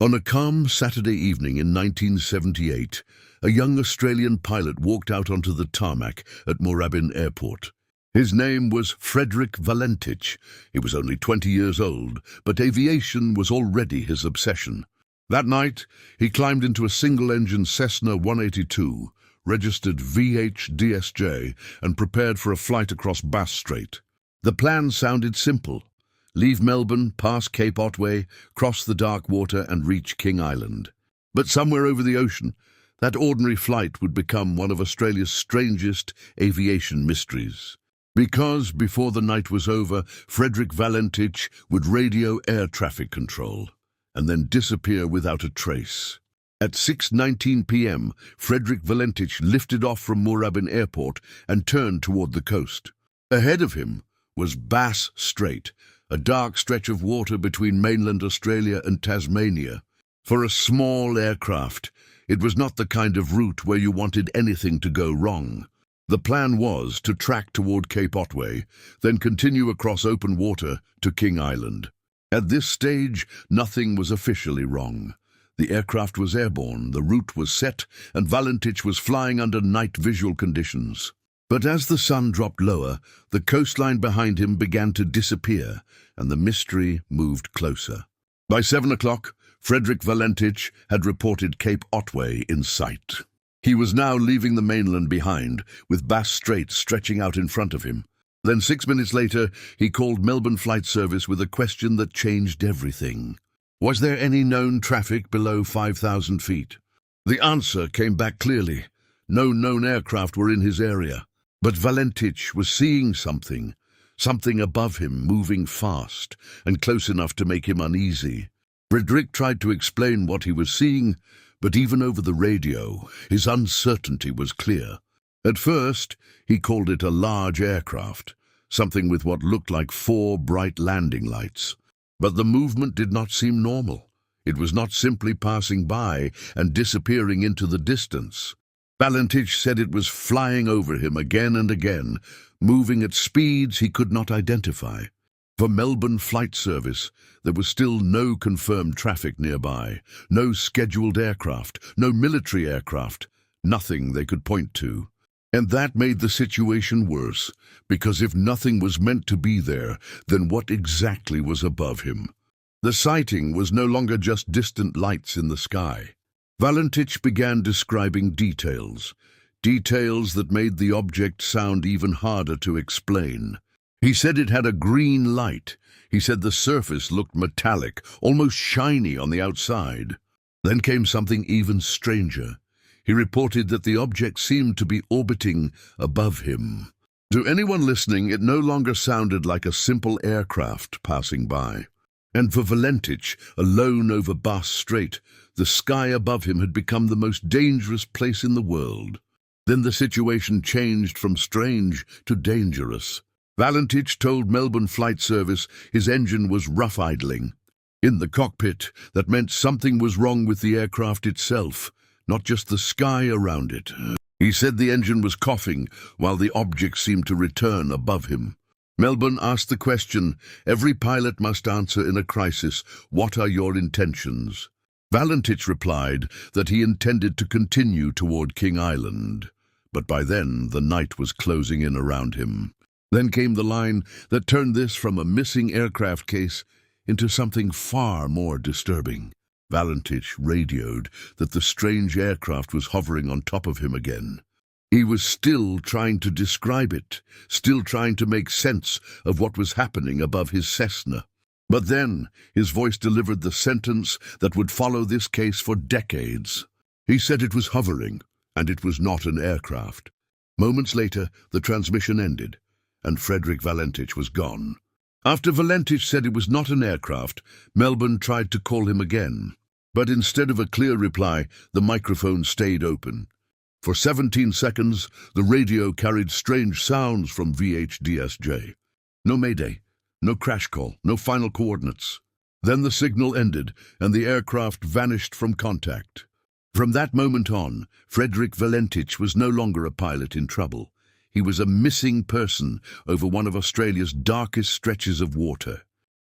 On a calm Saturday evening in 1978, a young Australian pilot walked out onto the tarmac at Moorabbin Airport. His name was Frederick Valentich. He was only 20 years old, but aviation was already his obsession. That night, he climbed into a single-engine Cessna 182, registered VHDSJ, and prepared for a flight across Bass Strait. The plan sounded simple. Leave Melbourne, pass Cape Otway, cross the dark water and reach King Island. But somewhere over the ocean, that ordinary flight would become one of Australia's strangest aviation mysteries. Because, before the night was over, Frederick Valentich would radio air traffic control, and then disappear without a trace. At 6:19 p.m., Frederick Valentich lifted off from Moorabbin Airport and turned toward the coast. Ahead of him was Bass Strait, a dark stretch of water between mainland Australia and Tasmania. For a small aircraft, it was not the kind of route where you wanted anything to go wrong. The plan was to track toward Cape Otway, then continue across open water to King Island. At this stage, nothing was officially wrong. The aircraft was airborne, the route was set, and Valentich was flying under night visual conditions. But as the sun dropped lower, the coastline behind him began to disappear, and the mystery moved closer. By 7 o'clock, Frederick Valentich had reported Cape Otway in sight. He was now leaving the mainland behind, with Bass Strait stretching out in front of him. Then 6 minutes later, he called Melbourne Flight Service with a question that changed everything. Was there any known traffic below 5,000 feet? The answer came back clearly. No known aircraft were in his area. But Valentich was seeing something above him moving fast and close enough to make him uneasy. Frederick tried to explain what he was seeing, but even over the radio, his uncertainty was clear. At first, he called it a large aircraft, something with what looked like 4 bright landing lights. But the movement did not seem normal. It was not simply passing by and disappearing into the distance. Valentich said it was flying over him again and again, moving at speeds he could not identify. For Melbourne Flight Service, there was still no confirmed traffic nearby, no scheduled aircraft, no military aircraft, nothing they could point to. And that made the situation worse, because if nothing was meant to be there, then what exactly was above him? The sighting was no longer just distant lights in the sky. Valentich began describing details that made the object sound even harder to explain. He said it had a green light. He said the surface looked metallic, almost shiny on the outside. Then came something even stranger. He reported that the object seemed to be orbiting above him. To anyone listening, it no longer sounded like a simple aircraft passing by. And for Valentich, alone over Bass Strait, the sky above him had become the most dangerous place in the world. Then the situation changed from strange to dangerous. Valentich told Melbourne Flight Service his engine was rough idling. In the cockpit, that meant something was wrong with the aircraft itself, not just the sky around it. He said the engine was coughing while the object seemed to return above him. Melbourne asked the question every pilot must answer in a crisis: what are your intentions? Valentich replied that he intended to continue toward King Island, but by then the night was closing in around him. Then came the line that turned this from a missing aircraft case into something far more disturbing. Valentich radioed that the strange aircraft was hovering on top of him again. He was still trying to describe it, still trying to make sense of what was happening above his Cessna. But then his voice delivered the sentence that would follow this case for decades. He said it was hovering, and it was not an aircraft. Moments later, the transmission ended, and Frederick Valentich was gone. After Valentich said it was not an aircraft, Melbourne tried to call him again. But instead of a clear reply, the microphone stayed open. For 17 seconds, the radio carried strange sounds from VHDSJ. No mayday, no crash call, no final coordinates. Then the signal ended, and the aircraft vanished from contact. From that moment on, Frederick Valentich was no longer a pilot in trouble. He was a missing person over one of Australia's darkest stretches of water.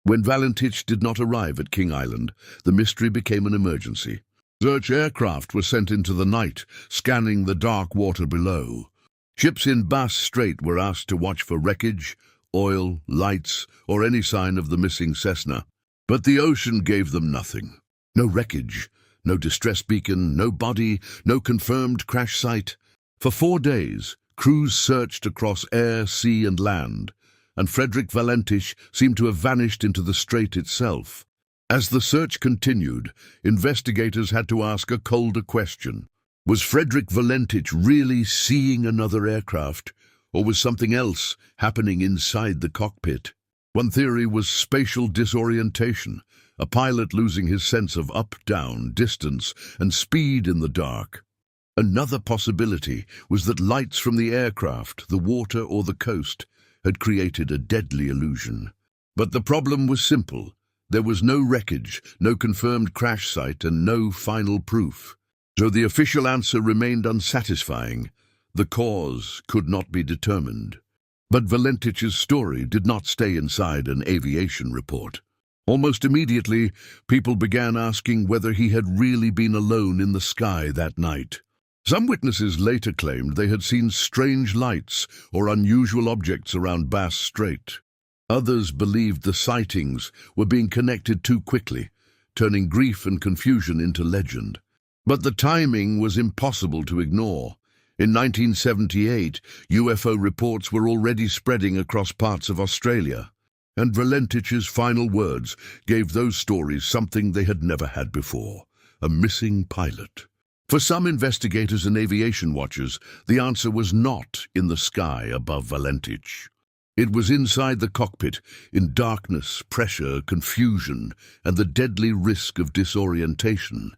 When Valentich did not arrive at King Island, the mystery became an emergency. Search aircraft were sent into the night, scanning the dark water below. Ships in Bass Strait were asked to watch for wreckage, oil, lights, or any sign of the missing Cessna. But the ocean gave them nothing. No wreckage, no distress beacon, no body, no confirmed crash site. For 4 days, crews searched across air, sea, and land, and Frederick Valentich seemed to have vanished into the strait itself. As the search continued, investigators had to ask a colder question. Was Frederick Valentich really seeing another aircraft, or was something else happening inside the cockpit? One theory was spatial disorientation, a pilot losing his sense of up, down, distance, and speed in the dark. Another possibility was that lights from the aircraft, the water, or the coast had created a deadly illusion. But the problem was simple. There was no wreckage, no confirmed crash site, and no final proof. So the official answer remained unsatisfying. The cause could not be determined. But Valentich's story did not stay inside an aviation report. Almost immediately, people began asking whether he had really been alone in the sky that night. Some witnesses later claimed they had seen strange lights or unusual objects around Bass Strait. Others believed the sightings were being connected too quickly, turning grief and confusion into legend. But the timing was impossible to ignore. In 1978, UFO reports were already spreading across parts of Australia, and Valentich's final words gave those stories something they had never had before: a missing pilot. For some investigators and aviation watchers, the answer was not in the sky above Valentich. It was inside the cockpit, in darkness, pressure, confusion, and the deadly risk of disorientation.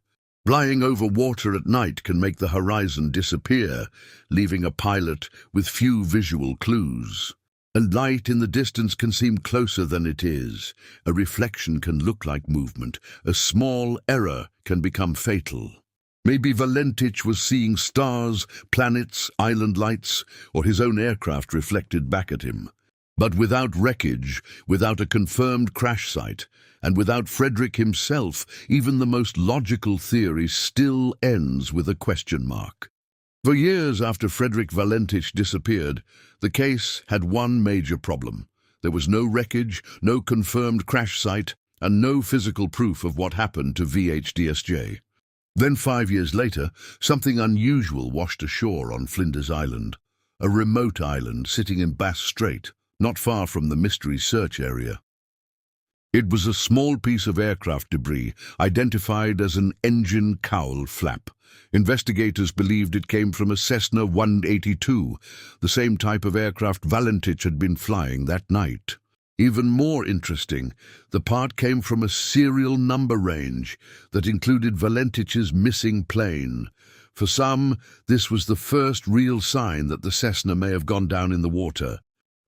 Flying over water at night can make the horizon disappear, leaving a pilot with few visual clues. And light in the distance can seem closer than it is. A reflection can look like movement. A small error can become fatal. Maybe Valentich was seeing stars, planets, island lights, or his own aircraft reflected back at him. But without wreckage, without a confirmed crash site, and without Frederick himself, even the most logical theory still ends with a question mark. For years after Frederick Valentich disappeared, the case had one major problem. There was no wreckage, no confirmed crash site, and no physical proof of what happened to VHDSJ. Then 5 years later, something unusual washed ashore on Flinders Island, a remote island sitting in Bass Strait, not far from the mystery search area. It was a small piece of aircraft debris, identified as an engine cowl flap. Investigators believed it came from a Cessna 182, the same type of aircraft Valentich had been flying that night. Even more interesting, the part came from a serial number range that included Valentich's missing plane. For some, this was the first real sign that the Cessna may have gone down in the water.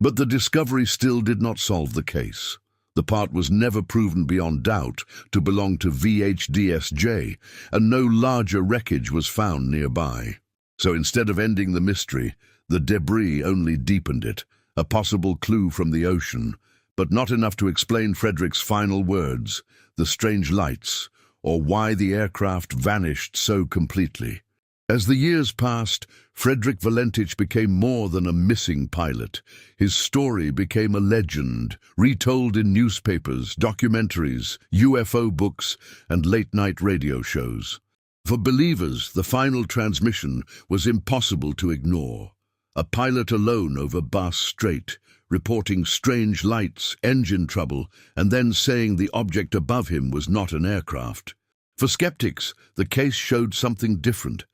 But the discovery still did not solve the case. The part was never proven beyond doubt to belong to VHDSJ, and no larger wreckage was found nearby. So instead of ending the mystery, the debris only deepened it, a possible clue from the ocean, but not enough to explain Frederick's final words, the strange lights, or why the aircraft vanished so completely. As the years passed, Frederick Valentich became more than a missing pilot. His story became a legend, retold in newspapers, documentaries, UFO books, and late-night radio shows. For believers, the final transmission was impossible to ignore. A pilot alone over Bass Strait, reporting strange lights, engine trouble, and then saying the object above him was not an aircraft. For skeptics, the case showed something different.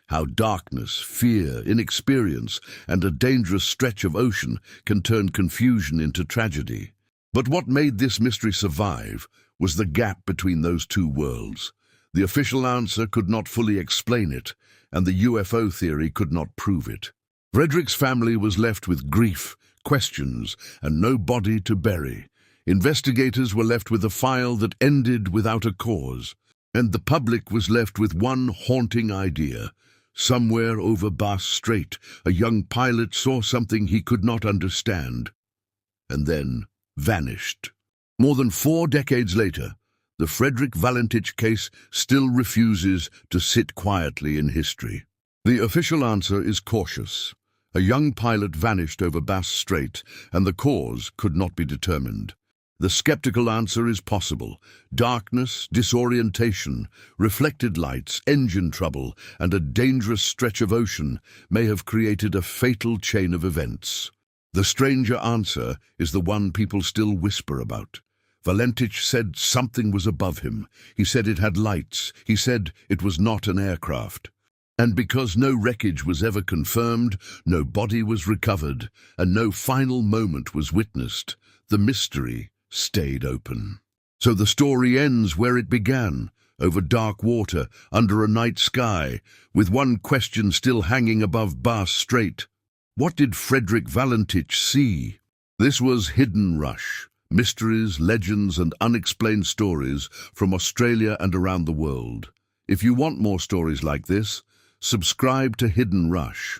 How darkness, fear, inexperience, and a dangerous stretch of ocean can turn confusion into tragedy. But what made this mystery survive was the gap between those two worlds. The official answer could not fully explain it, and the UFO theory could not prove it. Frederick's family was left with grief, questions, and no body to bury. Investigators were left with a file that ended without a cause, and the public was left with one haunting idea. Somewhere over Bass Strait, a young pilot saw something he could not understand, and then vanished. More than 4 decades later, the Frederick Valentich case still refuses to sit quietly in history. The official answer is cautious. A young pilot vanished over Bass Strait, and the cause could not be determined. The skeptical answer is possible. Darkness, disorientation, reflected lights, engine trouble, and a dangerous stretch of ocean may have created a fatal chain of events. The stranger answer is the one people still whisper about. Valentich said something was above him. He said it had lights. He said it was not an aircraft. And because no wreckage was ever confirmed, no body was recovered, and no final moment was witnessed, the mystery stayed open. So the story ends where it began, over dark water, under a night sky, with one question still hanging above Bass Strait. What did Frederick Valentich see? This was Hidden Rush, mysteries, legends, and unexplained stories from Australia and around the world. If you want more stories like this, subscribe to Hidden Rush.